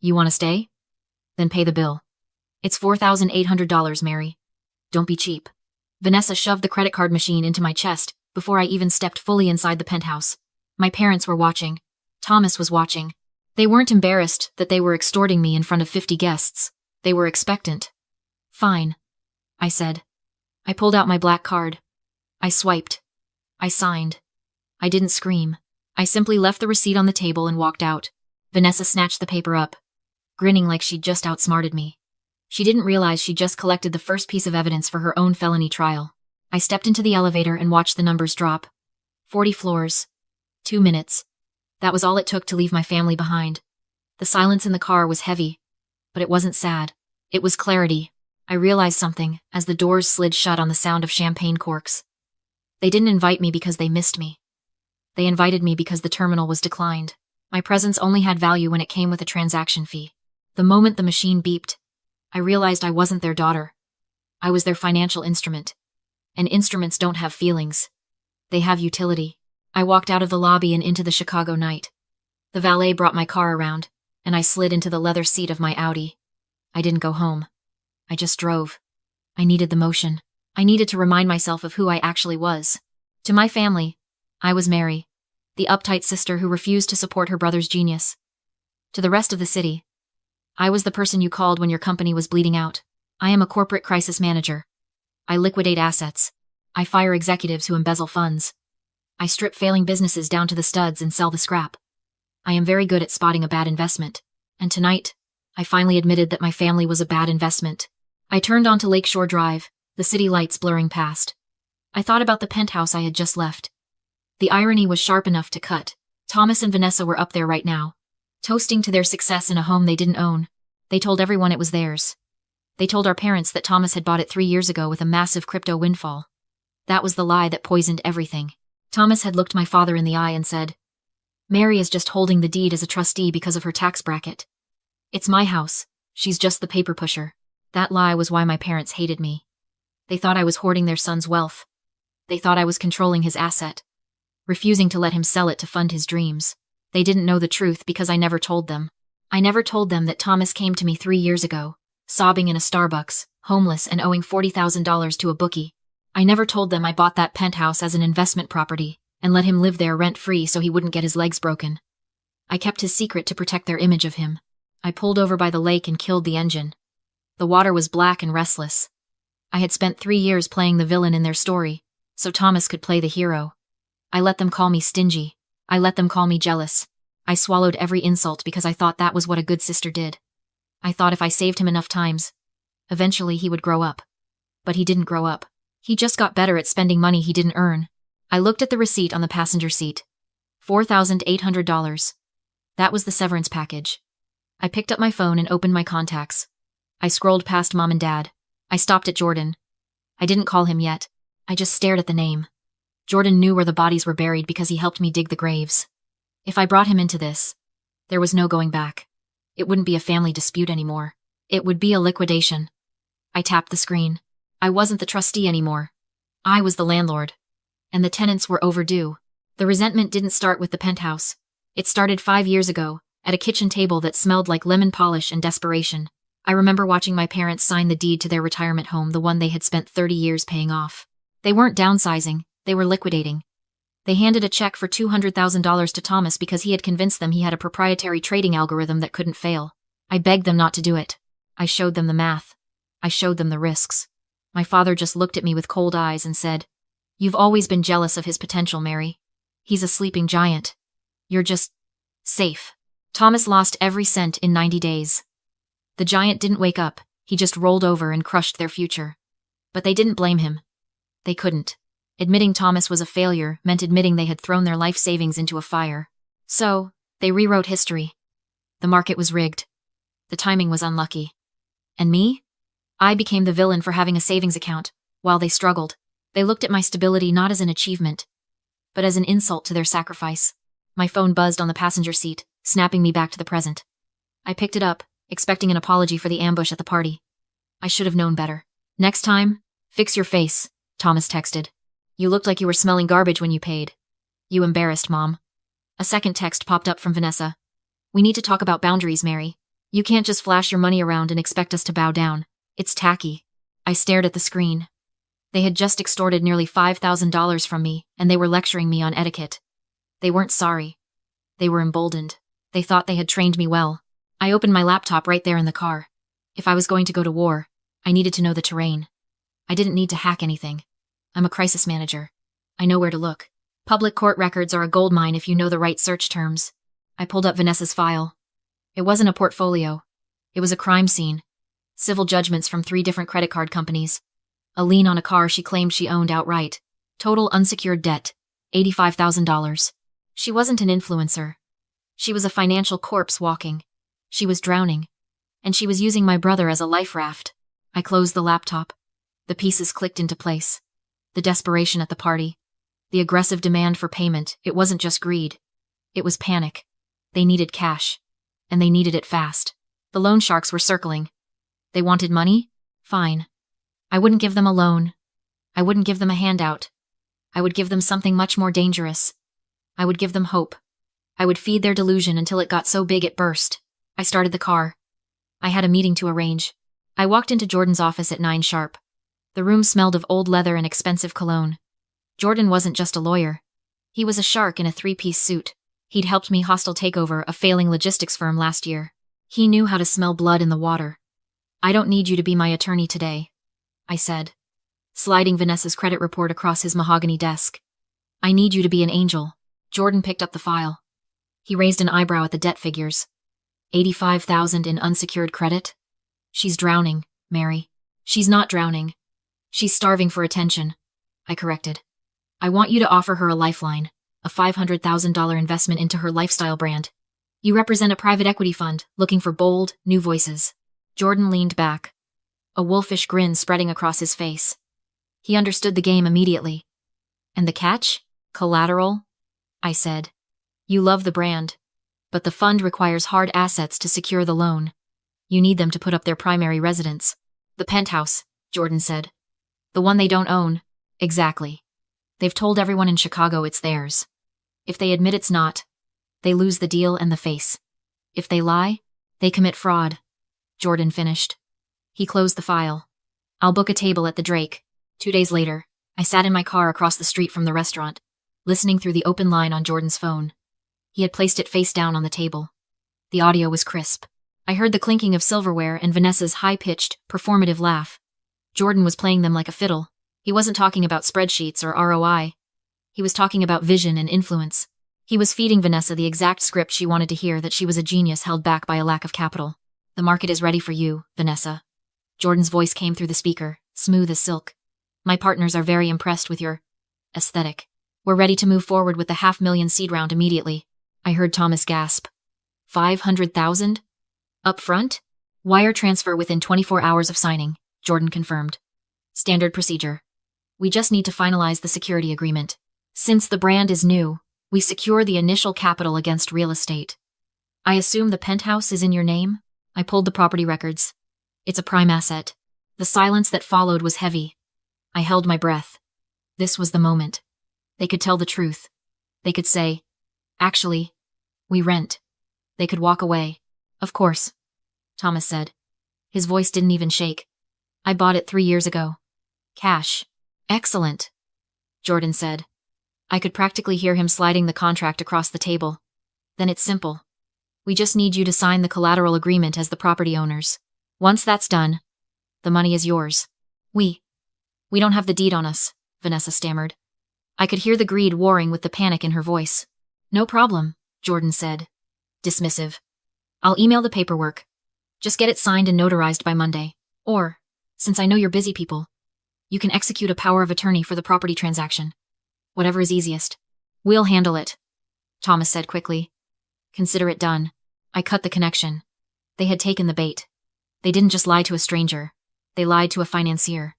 You want to stay? Then pay the bill. It's $4,800, Mary. Don't be cheap. Vanessa shoved the credit card machine into my chest before I even stepped fully inside the penthouse. My parents were watching. Thomas was watching. They weren't embarrassed that they were extorting me in front of 50 guests. They were expectant. Fine, I said. I pulled out my black card. I swiped. I signed. I didn't scream. I simply left the receipt on the table and walked out. Vanessa snatched the paper up, grinning like she'd just outsmarted me. She didn't realize she'd just collected the first piece of evidence for her own felony trial. I stepped into the elevator and watched the numbers drop. 40 floors. 2 minutes. That was all it took to leave my family behind. The silence in the car was heavy, but it wasn't sad. It was clarity. I realized something as the doors slid shut on the sound of champagne corks. They didn't invite me because they missed me. They invited me because the terminal was declined. My presence only had value when it came with a transaction fee. The moment the machine beeped, I realized I wasn't their daughter. I was their financial instrument. And instruments don't have feelings. They have utility. I walked out of the lobby and into the Chicago night. The valet brought my car around, and I slid into the leather seat of my Audi. I didn't go home. I just drove. I needed the motion. I needed to remind myself of who I actually was. To my family, I was Mary, the uptight sister who refused to support her brother's genius. To the rest of the city, I was the person you called when your company was bleeding out. I am a corporate crisis manager. I liquidate assets. I fire executives who embezzle funds. I strip failing businesses down to the studs and sell the scrap. I am very good at spotting a bad investment. And tonight, I finally admitted that my family was a bad investment. I turned onto Lakeshore Drive, the city lights blurring past. I thought about the penthouse I had just left. The irony was sharp enough to cut. Thomas and Vanessa were up there right now, toasting to their success in a home they didn't own. They told everyone it was theirs. They told our parents that Thomas had bought it 3 years ago with a massive crypto windfall. That was the lie that poisoned everything. Thomas had looked my father in the eye and said, "Mary is just holding the deed as a trustee because of her tax bracket. It's my house. She's just the paper pusher." That lie was why my parents hated me. They thought I was hoarding their son's wealth. They thought I was controlling his asset, refusing to let him sell it to fund his dreams. They didn't know the truth because I never told them. I never told them that Thomas came to me 3 years ago, sobbing in a Starbucks, homeless and owing $40,000 to a bookie. I never told them I bought that penthouse as an investment property and let him live there rent-free so he wouldn't get his legs broken. I kept his secret to protect their image of him. I pulled over by the lake and killed the engine. The water was black and restless. I had spent 3 years playing the villain in their story, so Thomas could play the hero. I let them call me stingy. I let them call me jealous. I swallowed every insult because I thought that was what a good sister did. I thought if I saved him enough times, eventually he would grow up. But he didn't grow up. He just got better at spending money he didn't earn. I looked at the receipt on the passenger seat. $4,800. That was the severance package. I picked up my phone and opened my contacts. I scrolled past Mom and Dad. I stopped at Jordan. I didn't call him yet. I just stared at the name. Jordan knew where the bodies were buried because he helped me dig the graves. If I brought him into this, there was no going back. It wouldn't be a family dispute anymore. It would be a liquidation. I tapped the screen. I wasn't the trustee anymore. I was the landlord. And the tenants were overdue. The resentment didn't start with the penthouse. It started 5 years ago, at a kitchen table that smelled like lemon polish and desperation. I remember watching my parents sign the deed to their retirement home, the one they had spent 30 years paying off. They weren't downsizing, they were liquidating. They handed a check for $200,000 to Thomas because he had convinced them he had a proprietary trading algorithm that couldn't fail. I begged them not to do it. I showed them the math. I showed them the risks. My father just looked at me with cold eyes and said, "You've always been jealous of his potential, Mary. He's a sleeping giant. You're just safe." Thomas lost every cent in 90 days. The giant didn't wake up, he just rolled over and crushed their future. But they didn't blame him. They couldn't. Admitting Thomas was a failure meant admitting they had thrown their life savings into a fire. So, they rewrote history. The market was rigged. The timing was unlucky. And me? I became the villain for having a savings account, while they struggled. They looked at my stability not as an achievement, but as an insult to their sacrifice. My phone buzzed on the passenger seat, snapping me back to the present. I picked it up, expecting an apology for the ambush at the party. I should have known better. "Next time, fix your face," Thomas texted. "You looked like you were smelling garbage when you paid. You embarrassed Mom." A second text popped up from Vanessa. "We need to talk about boundaries, Mary. You can't just flash your money around and expect us to bow down. It's tacky. I stared at the screen. They had just extorted nearly $5,000 from me, and they were lecturing me on etiquette. They weren't sorry. They were emboldened. They thought they had trained me well. I opened my laptop right there in the car. If I was going to go to war, I needed to know the terrain. I didn't need to hack anything. I'm a crisis manager. I know where to look. Public court records are a goldmine if you know the right search terms. I pulled up Vanessa's file. It wasn't a portfolio. It was a crime scene. Civil judgments from 3 different credit card companies. A lien on a car she claimed she owned outright. Total unsecured debt, $85,000. She wasn't an influencer. She was a financial corpse walking. She was drowning. And she was using my brother as a life raft. I closed the laptop. The pieces clicked into place. The desperation at the party. The aggressive demand for payment. It wasn't just greed. It was panic. They needed cash. And they needed it fast. The loan sharks were circling. They wanted money? Fine. I wouldn't give them a loan. I wouldn't give them a handout. I would give them something much more dangerous. I would give them hope. I would feed their delusion until it got so big it burst. I started the car. I had a meeting to arrange. I walked into Jordan's office at 9 sharp. The room smelled of old leather and expensive cologne. Jordan wasn't just a lawyer. He was a shark in a 3-piece suit. He'd helped me hostile takeover a failing logistics firm last year. He knew how to smell blood in the water. I don't need you to be my attorney today, I said, sliding Vanessa's credit report across his mahogany desk. I need you to be an angel. Jordan picked up the file. He raised an eyebrow at the debt figures. 85,000 in unsecured credit? She's drowning, Mary. She's not drowning. She's starving for attention, I corrected. I want you to offer her a lifeline, a $500,000 investment into her lifestyle brand. You represent a private equity fund looking for bold, new voices. Jordan leaned back, a wolfish grin spreading across his face. He understood the game immediately. And the catch? Collateral? I said. You love the brand, but the fund requires hard assets to secure the loan. You need them to put up their primary residence. The penthouse, Jordan said. The one they don't own. Exactly. They've told everyone in Chicago it's theirs. If they admit it's not, they lose the deal and the face. If they lie, they commit fraud. Jordan finished. He closed the file. I'll book a table at the Drake. 2 days later, I sat in my car across the street from the restaurant, listening through the open line on Jordan's phone. He had placed it face down on the table. The audio was crisp. I heard the clinking of silverware and Vanessa's high-pitched, performative laugh. Jordan was playing them like a fiddle. He wasn't talking about spreadsheets or ROI. He was talking about vision and influence. He was feeding Vanessa the exact script she wanted to hear, that she was a genius held back by a lack of capital. The market is ready for you, Vanessa. Jordan's voice came through the speaker, smooth as silk. My partners are very impressed with your aesthetic. We're ready to move forward with the $500,000 seed round immediately. I heard Thomas gasp. 500,000? Up front? Wire transfer within 24 hours of signing, Jordan confirmed. Standard procedure. We just need to finalize the security agreement. Since the brand is new, we secure the initial capital against real estate. I assume the penthouse is in your name? I pulled the property records. It's a prime asset. The silence that followed was heavy. I held my breath. This was the moment. They could tell the truth. They could say, actually, we rent. They could walk away. Of course, Thomas said. His voice didn't even shake. I bought it 3 years ago. Cash. Excellent, Jordan said. I could practically hear him sliding the contract across the table. Then it's simple. We just need you to sign the collateral agreement as the property owners. Once that's done, the money is yours. We don't have the deed on us, Vanessa stammered. I could hear the greed warring with the panic in her voice. No problem, Jordan said, dismissive. I'll email the paperwork. Just get it signed and notarized by Monday. Or, since I know you're busy people, you can execute a power of attorney for the property transaction. Whatever is easiest. We'll handle it, Thomas said quickly. Consider it done. I cut the connection. They had taken the bait. They didn't just lie to a stranger. They lied to a financier.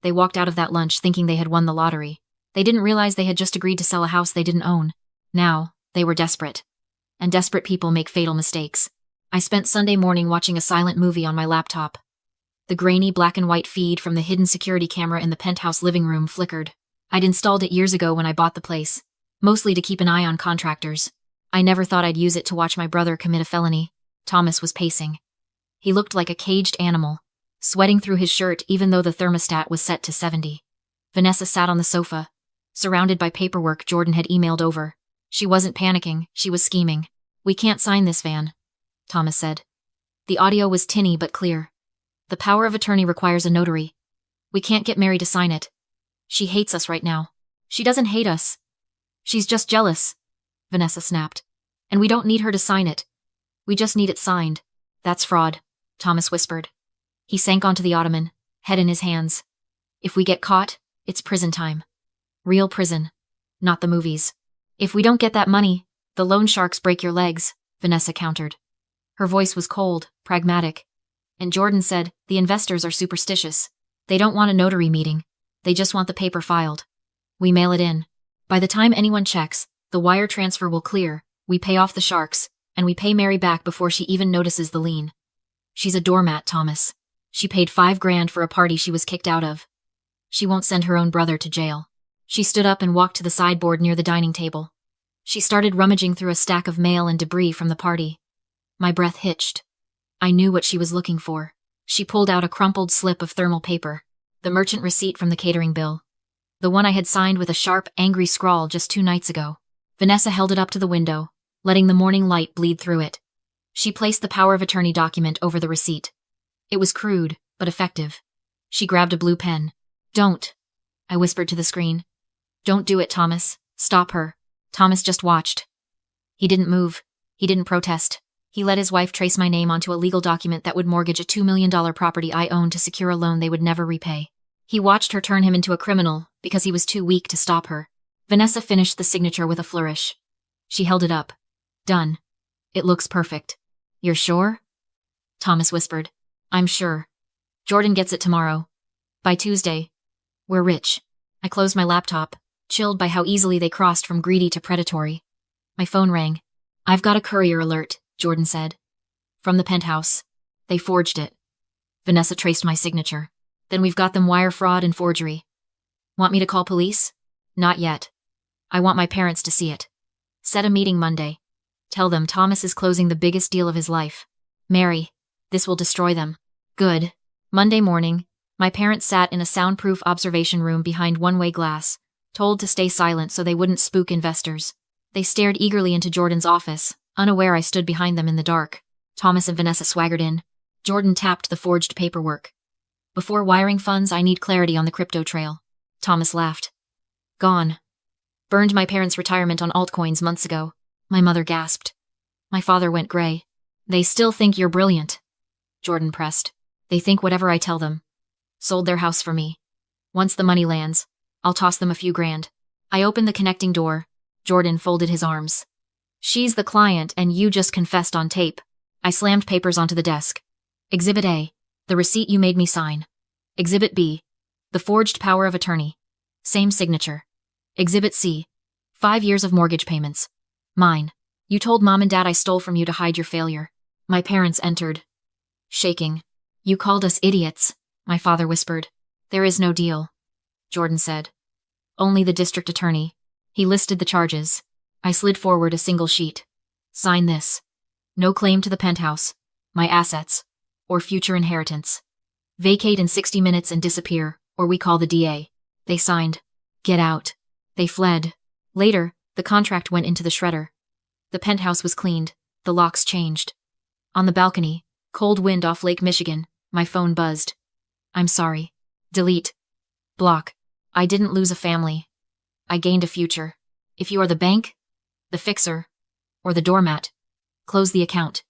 They walked out of that lunch thinking they had won the lottery. They didn't realize they had just agreed to sell a house they didn't own. Now, they were desperate. And desperate people make fatal mistakes. I spent Sunday morning watching a silent movie on my laptop. The grainy black and white feed from the hidden security camera in the penthouse living room flickered. I'd installed it years ago when I bought the place, mostly to keep an eye on contractors. I never thought I'd use it to watch my brother commit a felony. Thomas was pacing. He looked like a caged animal, sweating through his shirt even though the thermostat was set to 70. Vanessa sat on the sofa, surrounded by paperwork Jordan had emailed over. She wasn't panicking, she was scheming. "We can't sign this, Van," Thomas said. The audio was tinny but clear. "The power of attorney requires a notary. We can't get Mary to sign it. She hates us right now." "She doesn't hate us. She's just jealous," Vanessa snapped. "And we don't need her to sign it. We just need it signed." "That's fraud," Thomas whispered. He sank onto the ottoman, head in his hands. "If we get caught, it's prison time. Real prison, not the movies. If we don't get that money, the loan sharks break your legs," Vanessa countered. Her voice was cold, pragmatic. And Jordan said, "The investors are superstitious. They don't want a notary meeting. They just want the paper filed. We mail it in. By the time anyone checks, the wire transfer will clear, we pay off the sharks, and we pay Mary back before she even notices the lien. She's a doormat, Thomas. She paid $5,000 for a party she was kicked out of. She won't send her own brother to jail." She stood up and walked to the sideboard near the dining table. She started rummaging through a stack of mail and debris from the party. My breath hitched. I knew what she was looking for. She pulled out a crumpled slip of thermal paper, the merchant receipt from the catering bill. The one I had signed with a sharp, angry scrawl just 2 nights ago. Vanessa held it up to the window, letting the morning light bleed through it. She placed the power of attorney document over the receipt. It was crude, but effective. She grabbed a blue pen. "Don't," I whispered to the screen. "Don't do it, Thomas. Stop her." Thomas just watched. He didn't move. He didn't protest. He let his wife trace my name onto a legal document that would mortgage a $2 million property I owned to secure a loan they would never repay. He watched her turn him into a criminal because he was too weak to stop her. Vanessa finished the signature with a flourish. She held it up. "Done. It looks perfect." "You're sure?" Thomas whispered. "I'm sure. Jordan gets it tomorrow. By Tuesday. We're rich." I closed my laptop, chilled by how easily they crossed from greedy to predatory. My phone rang. "I've got a courier alert," Jordan said. "From the penthouse. They forged it." Vanessa traced my signature. "Then we've got them wire fraud and forgery." "Want me to call police?" "Not yet. I want my parents to see it. Set a meeting Monday. Tell them Thomas is closing the biggest deal of his life. Mary, this will destroy them." "Good." Monday morning, my parents sat in a soundproof observation room behind one-way glass, told to stay silent so they wouldn't spook investors. They stared eagerly into Jordan's office, unaware I stood behind them in the dark. Thomas and Vanessa swaggered in. Jordan tapped the forged paperwork. "Before wiring funds, I need clarity on the crypto trail." Thomas laughed. "Gone. Burned my parents' retirement on altcoins months ago." My mother gasped. My father went gray. "They still think you're brilliant," Jordan pressed. "They think whatever I tell them. Sold their house for me. Once the money lands, I'll toss them a few grand." I opened the connecting door. Jordan folded his arms. "She's the client and you just confessed on tape." I slammed papers onto the desk. "Exhibit A, the receipt you made me sign. Exhibit B, the forged power of attorney. Same signature. Exhibit C, 5 years of mortgage payments. Mine. You told Mom and Dad I stole from you to hide your failure." My parents entered, shaking. "You called us idiots," my father whispered. "There is no deal," Jordan said. "Only the district attorney." He listed the charges. I slid forward a single sheet. "Sign this. No claim to the penthouse, my assets, or future inheritance. Vacate in 60 minutes and disappear, or we call the DA." They signed. "Get out." They fled. Later, the contract went into the shredder. The penthouse was cleaned. The locks changed. On the balcony, cold wind off Lake Michigan, my phone buzzed. "I'm sorry. Delete. Block. I didn't lose a family. I gained a future. If you are the bank, the fixer, or the doormat, close the account."